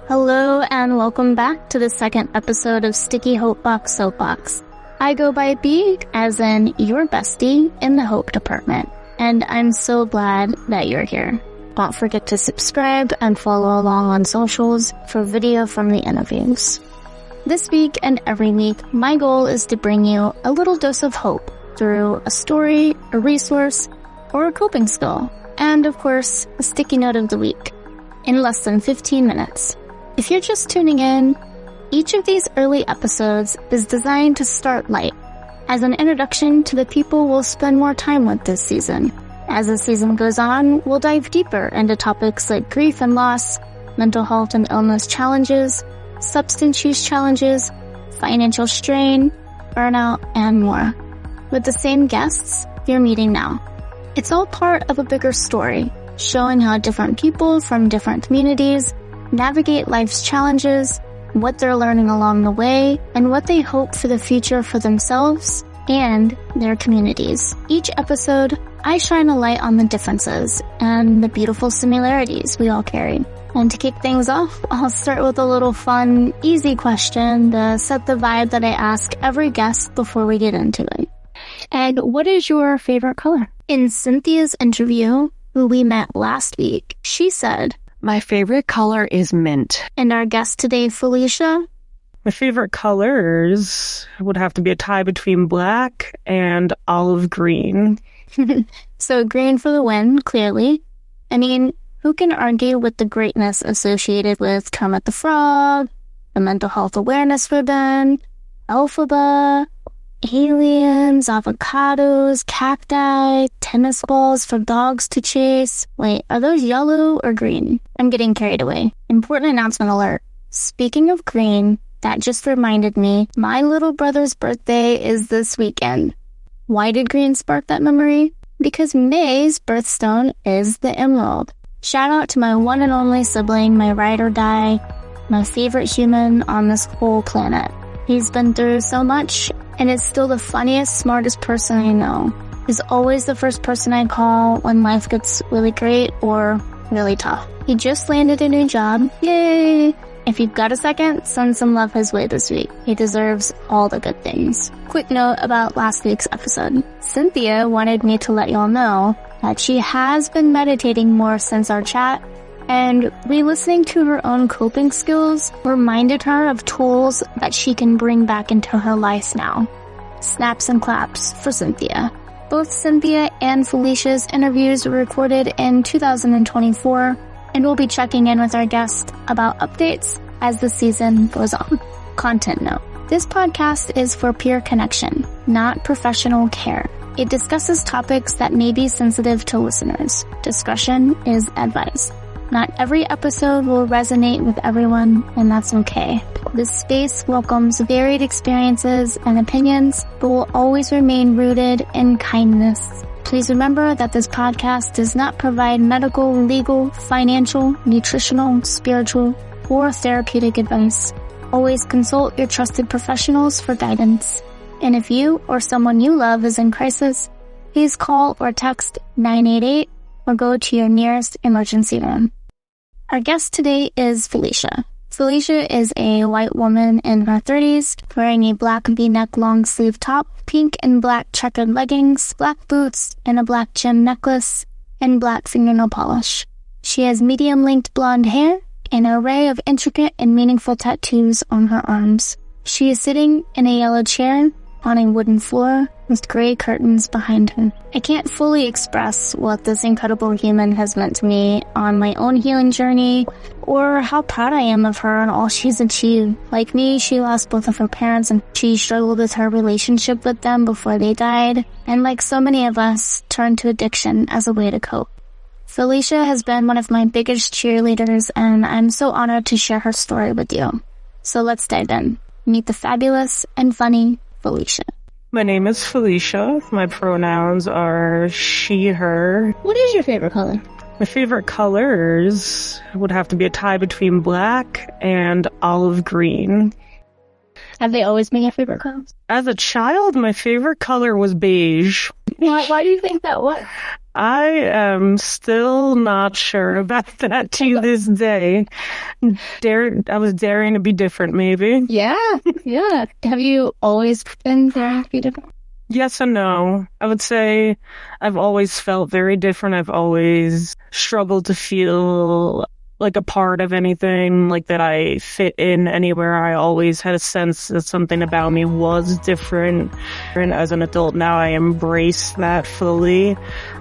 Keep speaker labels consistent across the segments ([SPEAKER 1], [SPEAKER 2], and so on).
[SPEAKER 1] Hello and welcome back to the second episode of Sticky Hopebox Soapbox. I go by B, as in your bestie in the Hope department, and I'm so glad that you're here. Don't forget to subscribe and follow along on socials for video from the interviews. This week and every week, my goal is to bring you a little dose of hope through a story, a resource, or a coping skill, and of course, a sticky note of the week, in less than 15 minutes. If you're just tuning in, each of these early episodes is designed to start light, as an introduction to the people we'll spend more time with this season. As the season goes on, we'll dive deeper into topics like grief and loss, mental health and illness challenges, substance use challenges, financial strain, burnout, and more, with the same guests you're meeting now. It's all part of a bigger story, showing how different people from different communities navigate life's challenges, what they're learning along the way, and what they hope for the future for themselves and their communities. Each episode, I shine a light on the differences and the beautiful similarities we all carry. And to kick things off, I'll start with a little fun, easy question to set the vibe that I ask every guest before we get into it. And what is your favorite color? In Cynthia's interview, who we met last week, she said,
[SPEAKER 2] "My favorite color is mint."
[SPEAKER 1] And our guest today, Felicia?
[SPEAKER 3] My favorite colors would have to be a tie between black and olive green.
[SPEAKER 1] So green for the win, clearly. I mean, who can argue with the greatness associated with Kermit the Frog, the mental health awareness ribbon, Alphaba, aliens, avocados, cacti, tennis balls for dogs to chase. Wait, are those yellow or green? I'm getting carried away. Important announcement alert. Speaking of green, that just reminded me, my little brother's birthday is this weekend. Why did green spark that memory? Because May's birthstone is the emerald. Shout out to my one and only sibling, my ride or die, my favorite human on this whole planet. He's been through so much, and is still the funniest, smartest person I know. He's always the first person I call when life gets really great or really tough. He just landed a new job. Yay! If you've got a second, send some love his way this week. He deserves all the good things. Quick note about last week's episode. Cynthia wanted me to let y'all know that she has been meditating more since our chat, and re-listening to her own coping skills reminded her of tools that she can bring back into her life now. Snaps and claps for Cynthia. Both Cynthia and Felicia's interviews were recorded in 2024, and we'll be checking in with our guest about updates as the season goes on. Content note. This podcast is for peer connection, not professional care. It discusses topics that may be sensitive to listeners. Discretion is advised. Not every episode will resonate with everyone, and that's okay. This space welcomes varied experiences and opinions, but will always remain rooted in kindness. Please remember that this podcast does not provide medical, legal, financial, nutritional, spiritual, or therapeutic advice. Always consult your trusted professionals for guidance. And if you or someone you love is in crisis, please call or text 988 or go to your nearest emergency room. Our guest today is Felicia. Felicia is a white woman in her 30s, wearing a black V-neck long sleeve top, pink and black checkered leggings, black boots, and a black gem necklace, and black fingernail polish. She has medium-length blonde hair, and an array of intricate and meaningful tattoos on her arms. She is sitting in a yellow chair on a wooden floor with gray curtains behind her. I can't fully express what this incredible human has meant to me on my own healing journey, or how proud I am of her and all she's achieved. Like me, she lost both of her parents, and she struggled with her relationship with them before they died, and like so many of us, turned to addiction as a way to cope. Felicia has been one of my biggest cheerleaders, and I'm so honored to share her story with you. So let's dive in. Meet the fabulous and funny Felicia.
[SPEAKER 3] My name is Felicia. My pronouns are she, her.
[SPEAKER 1] What is your favorite color?
[SPEAKER 3] My favorite colors would have to be a tie between black and olive green.
[SPEAKER 1] Have they always been your favorite colors?
[SPEAKER 3] As a child, my favorite color was beige.
[SPEAKER 1] Why do you think that was?
[SPEAKER 3] I am still not sure about that to this day. I was daring to be different, maybe.
[SPEAKER 1] Yeah, yeah. Have you always been there to be different?
[SPEAKER 3] Yes and no. I would say I've always felt very different. I've always struggled to feel like a part of anything, like that I fit in anywhere. I always had a sense that something about me was different. And as an adult now, I embrace that fully.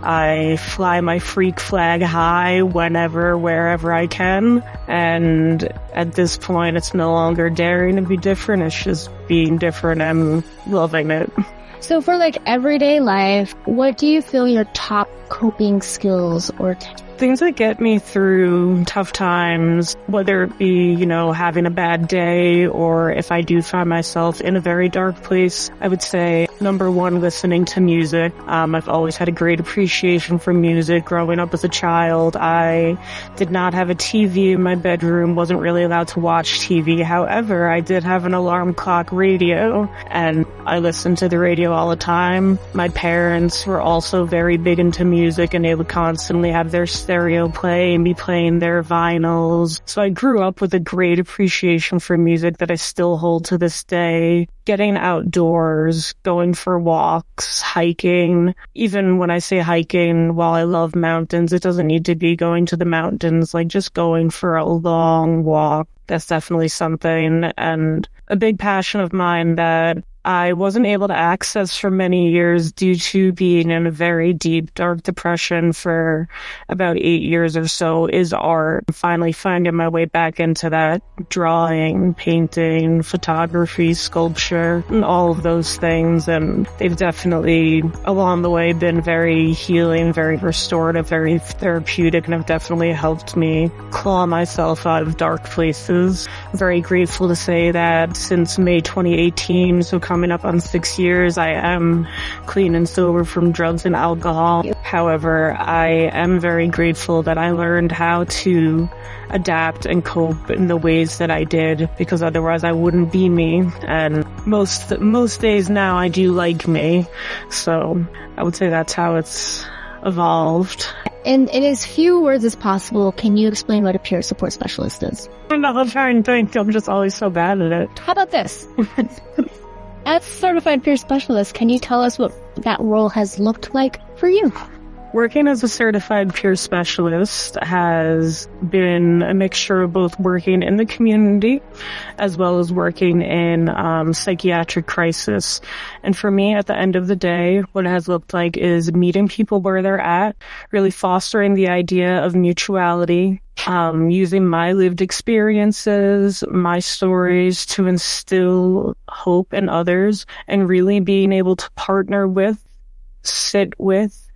[SPEAKER 3] I fly my freak flag high whenever, wherever I can. And at this point, it's no longer daring to be different. It's just being different and loving it.
[SPEAKER 1] So for like everyday life, what do you feel your top coping skills or
[SPEAKER 3] things that get me through tough times, whether it be, having a bad day or if I do find myself in a very dark place, I would say number one, listening to music. I've always had a great appreciation for music. Growing up as a child, I did not have a TV in my bedroom, wasn't really allowed to watch TV. However, I did have an alarm clock radio and I listened to the radio all the time. My parents were also very big into music and they would constantly have their stereo play and be playing their vinyls. So I grew up with a great appreciation for music that I still hold to this day. Getting outdoors, going for walks, hiking. Even when I say hiking, while I love mountains, it doesn't need to be going to the mountains, like just going for a long walk. That's definitely something. And a big passion of mine that I wasn't able to access for many years due to being in a very deep, dark depression for about 8 years or so is art. Finally finding my way back into that, drawing, painting, photography, sculpture, and all of those things. And they've definitely, along the way, been very healing, very restorative, very therapeutic, and have definitely helped me claw myself out of dark places. I'm very grateful to say that since May 2018, so coming up on 6 years, I am clean and sober from drugs and alcohol. However, I am very grateful that I learned how to adapt and cope in the ways that I did, because otherwise I wouldn't be me. And most days now I do like me. So I would say that's how it's evolved.
[SPEAKER 1] In as few words as possible, can you explain what a peer support specialist is?
[SPEAKER 3] I'm trying to think. I'm just always so bad at it.
[SPEAKER 1] How about this? As a certified peer specialist, can you tell us what that role has looked like for you?
[SPEAKER 3] Working as a certified peer specialist has been a mixture of both working in the community as well as working in psychiatric crisis. And for me, at the end of the day, what it has looked like is meeting people where they're at, really fostering the idea of mutuality, using my lived experiences, my stories to instill hope in others, and really being able to partner with, sit with,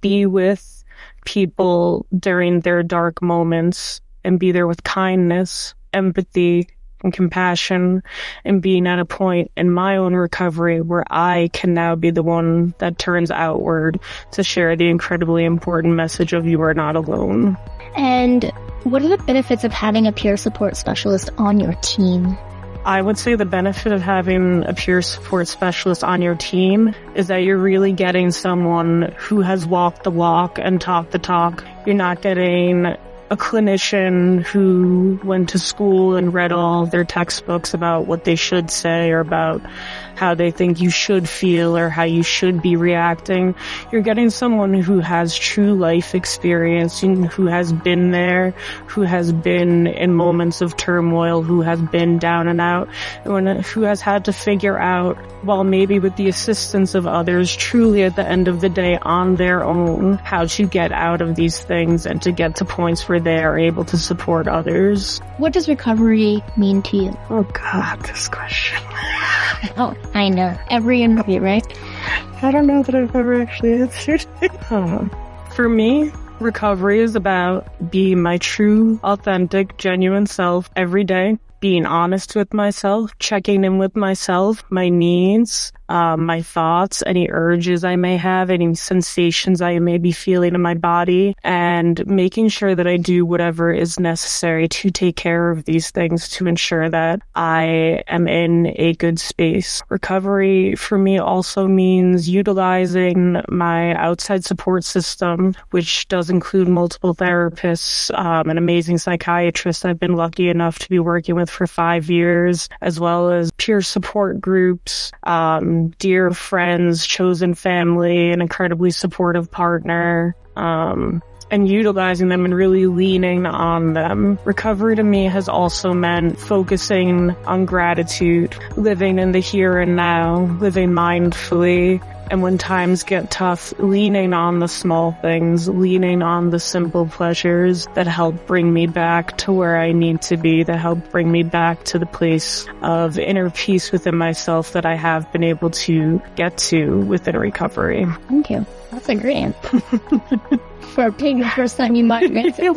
[SPEAKER 3] be with people during their dark moments and be there with kindness, empathy, and compassion, and being at a point in my own recovery where I can now be the one that turns outward to share the incredibly important message of you are not alone.
[SPEAKER 1] And what are the benefits of having a peer support specialist on your team?
[SPEAKER 3] I would say the benefit of having a peer support specialist on your team is that you're really getting someone who has walked the walk and talked the talk. You're not getting a clinician who went to school and read all their textbooks about what they should say or about how they think you should feel or how you should be reacting. You're getting someone who has true life experience, who has been there, who has been in moments of turmoil, who has been down and out, who has had to figure out, while maybe with the assistance of others, truly at the end of the day on their own, how to get out of these things and to get to points where they are able to support others.
[SPEAKER 1] What does recovery mean to you?
[SPEAKER 3] Oh God, this question.
[SPEAKER 1] Oh, I know. Every interview, right?
[SPEAKER 3] I don't know that I've ever actually answered. For me, recovery is about being my true, authentic, genuine self every day, being honest with myself, checking in with myself, my needs, my thoughts, any urges I may have, any sensations I may be feeling in my body, and making sure that I do whatever is necessary to take care of these things to ensure that I am in a good space. Recovery for me also means utilizing my outside support system, which does include multiple therapists, an amazing psychiatrist I've been lucky enough to be working with for 5 years, as well as peer support groups, dear friends, chosen family, an incredibly supportive partner, and utilizing them and really leaning on them. Recovery to me has also meant focusing on gratitude, living in the here and now, living mindfully, and when times get tough, leaning on the small things, leaning on the simple pleasures that help bring me back to where I need to be, that help bring me back to the place of inner peace within myself that I have been able to get to within recovery.
[SPEAKER 1] Thank you. That's a great answer. For being the first time you might answer.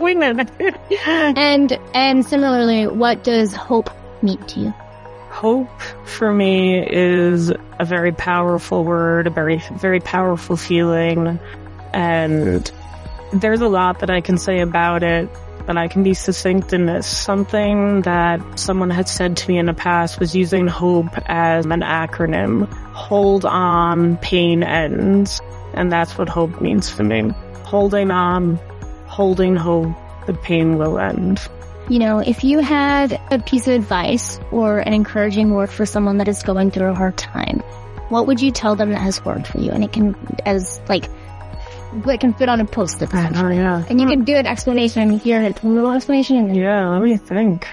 [SPEAKER 1] And similarly, what does hope mean to you?
[SPEAKER 3] Hope for me is a very powerful word, a very, very powerful feeling. And there's a lot that I can say about it, but I can be succinct in this. Something that someone had said to me in the past was using hope as an acronym. Hold on, pain ends. And that's what hope means to me. Holding on, holding hope, the pain will end.
[SPEAKER 1] You know, if you had a piece of advice or an encouraging word for someone that is going through a hard time, what would you tell them that has worked for you? And it can, it can fit on a post-it.
[SPEAKER 3] Oh, yeah.
[SPEAKER 1] And you can do an explanation here, a little explanation.
[SPEAKER 3] Yeah, let me think.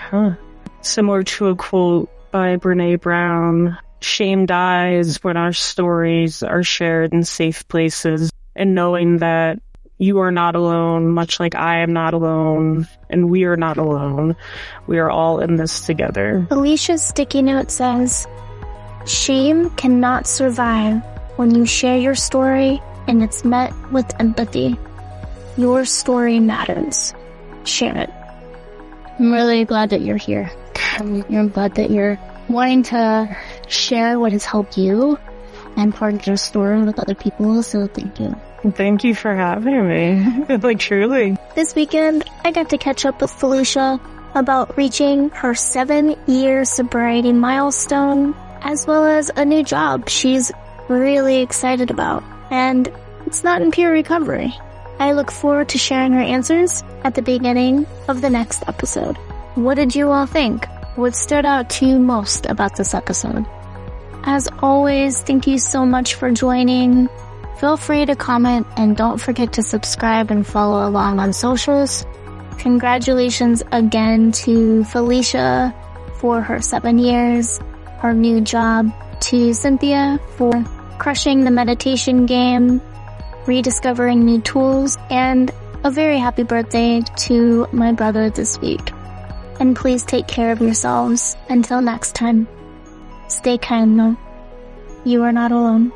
[SPEAKER 3] Similar to a quote by Brene Brown, shame dies when our stories are shared in safe places, and knowing that you are not alone, much like I am not alone, and we are not alone. We are all in this together.
[SPEAKER 1] Felicia's sticky note says, shame cannot survive when you share your story and it's met with empathy. Your story matters. Share it. I'm really glad that you're here. I'm glad that you're wanting to share what has helped you and part your story with other people, so thank you.
[SPEAKER 3] Thank you for having me. Truly.
[SPEAKER 1] This weekend, I got to catch up with Felicia about reaching her 7-year sobriety milestone, as well as a new job she's really excited about. And it's not in pure recovery. I look forward to sharing her answers at the beginning of the next episode. What did you all think? What stood out to you most about this episode? As always, thank you so much for joining. Feel free to comment and don't forget to subscribe and follow along on socials. Congratulations again to Felicia for her 7 years, her new job, to Cynthia for crushing the meditation game, rediscovering new tools, and a very happy birthday to my brother this week. And please take care of yourselves. Until next time, stay kind though. You are not alone.